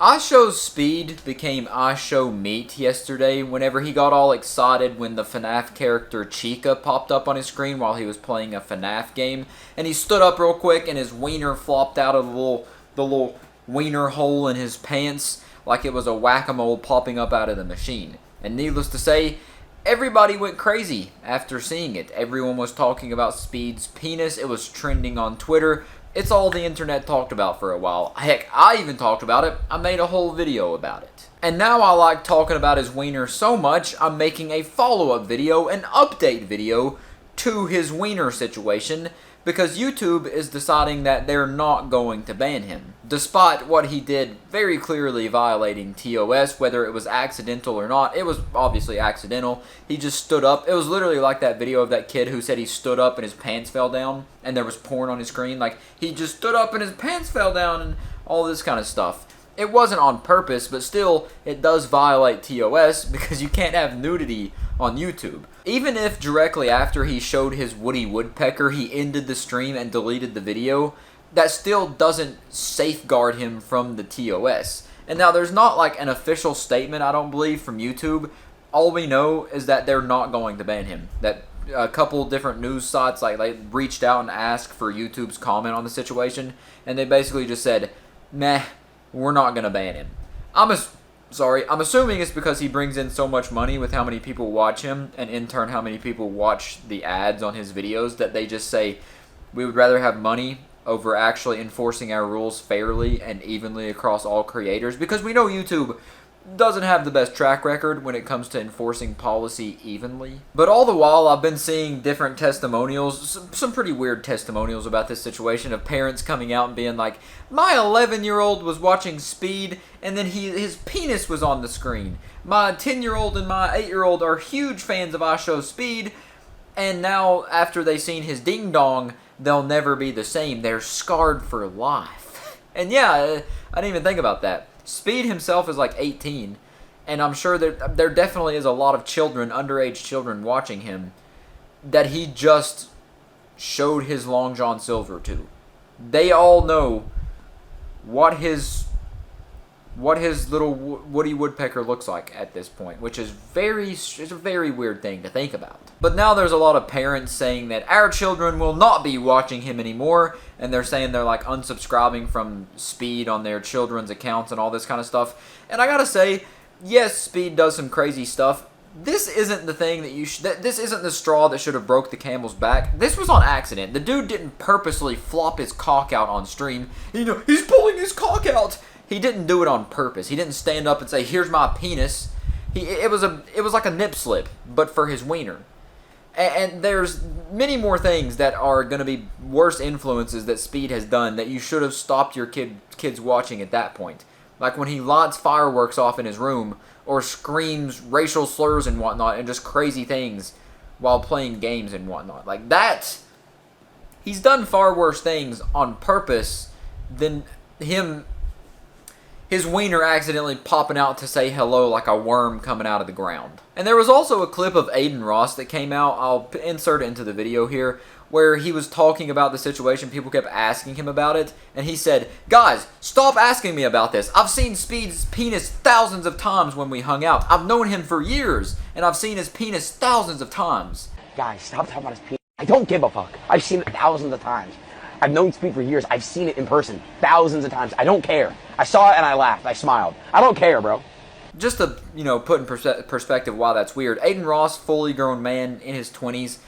IShowSpeed became IShowMeat yesterday whenever he got all excited when the FNAF character Chica popped up on his screen while he was playing a FNAF game. And he stood up real quick and his wiener flopped out of the little wiener hole in his pants like it was a whack-a-mole popping up out of the machine. And needless to say, everybody went crazy after seeing it. Everyone was talking about Speed's penis. It was trending on Twitter. It's all the internet talked about for a while. Heck, I even talked about it. I made a whole video about it. And now I like talking about his wiener so much, I'm making a follow-up video, an update video to his wiener situation, because YouTube is deciding that they're not going to ban him. Despite what he did very clearly violating TOS, whether it was accidental or not, it was obviously accidental. He just stood up. It was literally like that video of that kid who said he stood up and his pants fell down and there was porn on his screen. Like, he just stood up and his pants fell down and all this kind of stuff. It wasn't on purpose, but still, it does violate TOS because you can't have nudity on YouTube. Even if directly after he showed his Woody Woodpecker, he ended the stream and deleted the video, that still doesn't safeguard him from the TOS. And now there's not like an official statement, I don't believe, from YouTube. All we know is that they're not going to ban him. That a couple different news sites like they reached out and asked for YouTube's comment on the situation, and they basically just said, meh, we're not going to ban him. I'm assuming it's because he brings in so much money with how many people watch him, and in turn how many people watch the ads on his videos, that they just say, we would rather have money over actually enforcing our rules fairly and evenly across all creators, because we know YouTube doesn't have the best track record when it comes to enforcing policy evenly. But all the while, I've been seeing different testimonials, some pretty weird testimonials about this situation, of parents coming out and being like, my 11-year-old was watching Speed and then his penis was on the screen. My 10-year-old and my 8-year-old are huge fans of IShowSpeed, and now after they've seen his ding-dong, they'll never be the same. They're scarred for life. And yeah, I didn't even think about that. Speed himself is like 18, and I'm sure that there definitely is a lot of children, underage children, watching him that he just showed his Long John Silver to. They all know what his little Woody Woodpecker looks like at this point, which is it's a very weird thing to think about. But now there's a lot of parents saying that our children will not be watching him anymore, and they're saying they're like unsubscribing from Speed on their children's accounts and all this kind of stuff. And I gotta say, yes, Speed does some crazy stuff. This isn't the thing that this isn't the straw that should have broke the camel's back. This was on accident. The dude didn't purposely flop his cock out on stream. You know, he's pulling his cock out. He didn't do it on purpose. He didn't stand up and say, here's my penis. It was like a nip slip, but for his wiener. And there's many more things that are going to be worse influences that Speed has done that you should have stopped your kids watching at that point. Like when he lights fireworks off in his room, or screams racial slurs and whatnot, and just crazy things while playing games and whatnot. Like that, he's done far worse things on purpose than his wiener accidentally popping out to say hello like a worm coming out of the ground. And there was also a clip of Aiden Ross that came out, I'll insert it into the video here, where he was talking about the situation. People kept asking him about it, and he said, guys, stop asking me about this. I've seen Speed's penis thousands of times when we hung out. I've known him for years, and I've seen his penis thousands of times. Guys, stop talking about his penis. I don't give a fuck. I've seen it thousands of times. I've known Speed for years. I've seen it in person thousands of times. I don't care. I saw it and I laughed. I smiled. I don't care, bro. Just to, put in perspective why that's weird. Aiden Ross, fully grown man in his 20s.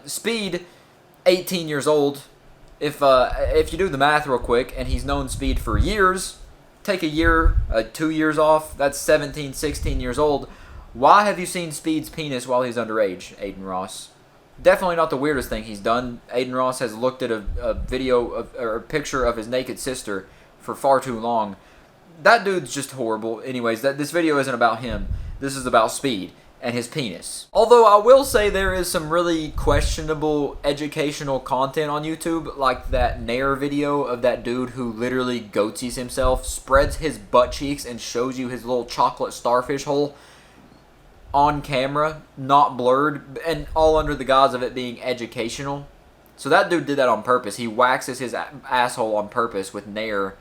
Speed, 18 years old. If you do the math real quick, and he's known Speed for years, take a year, 2 years off, that's 17, 16 years old. Why have you seen Speed's penis while he's underage, Aiden Ross? Definitely not the weirdest thing he's done. Aiden Ross has looked at a video or a picture of his naked sister for far too long. That dude's just horrible. Anyways, this video isn't about him. This is about Speed and his penis. Although I will say there is some really questionable educational content on YouTube, like that Nair video of that dude who literally goatsies himself, spreads his butt cheeks, and shows you his little chocolate starfish hole on camera, not blurred, and all under the guise of it being educational. So that dude did that on purpose. He waxes his asshole on purpose with Nair.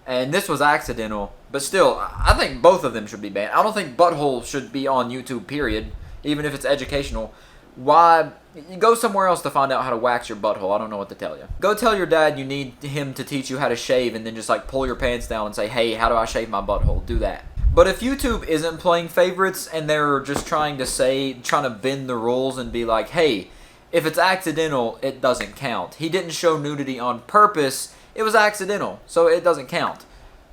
And this was accidental. But still, I think both of them should be banned. I don't think butthole should be on YouTube, period, even if it's educational. Why? You go somewhere else to find out how to wax your butthole. I don't know what to tell you. Go tell your dad you need him to teach you how to shave and then just like pull your pants down and say, hey, how do I shave my butthole? Do that. But if YouTube isn't playing favorites and they're just trying to bend the rules and be like, hey, if it's accidental, it doesn't count. He didn't show nudity on purpose. It was accidental, so it doesn't count.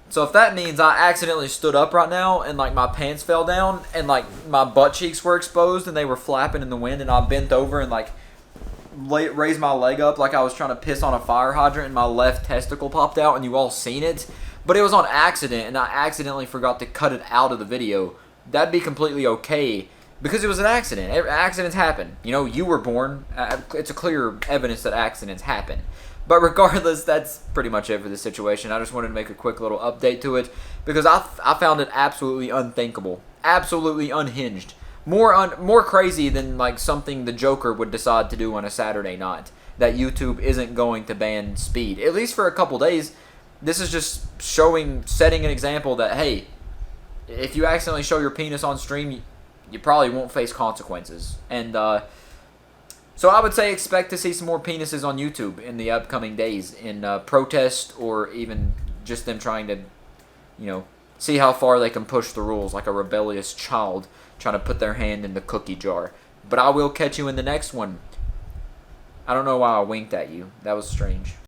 So if that means I accidentally stood up right now and like my pants fell down and like my butt cheeks were exposed and they were flapping in the wind and I bent over and like raised my leg up like I was trying to piss on a fire hydrant and my left testicle popped out and you all seen it, but it was on accident and I accidentally forgot to cut it out of the video, that'd be completely okay because it was an accident. Accidents happen. You know, you were born. It's a clear evidence that accidents happen. But regardless, that's pretty much it for this situation. I just wanted to make a quick little update to it because I found it absolutely unthinkable, absolutely unhinged, more crazy than like something the Joker would decide to do on a Saturday night. That YouTube isn't going to ban speed, at least for a couple days. This is just setting an example that hey, if you accidentally show your penis on stream, you probably won't face consequences. And so I would say expect to see some more penises on YouTube in the upcoming days in protest or even just them trying to, see how far they can push the rules like a rebellious child trying to put their hand in the cookie jar. But I will catch you in the next one. I don't know why I winked at you. That was strange.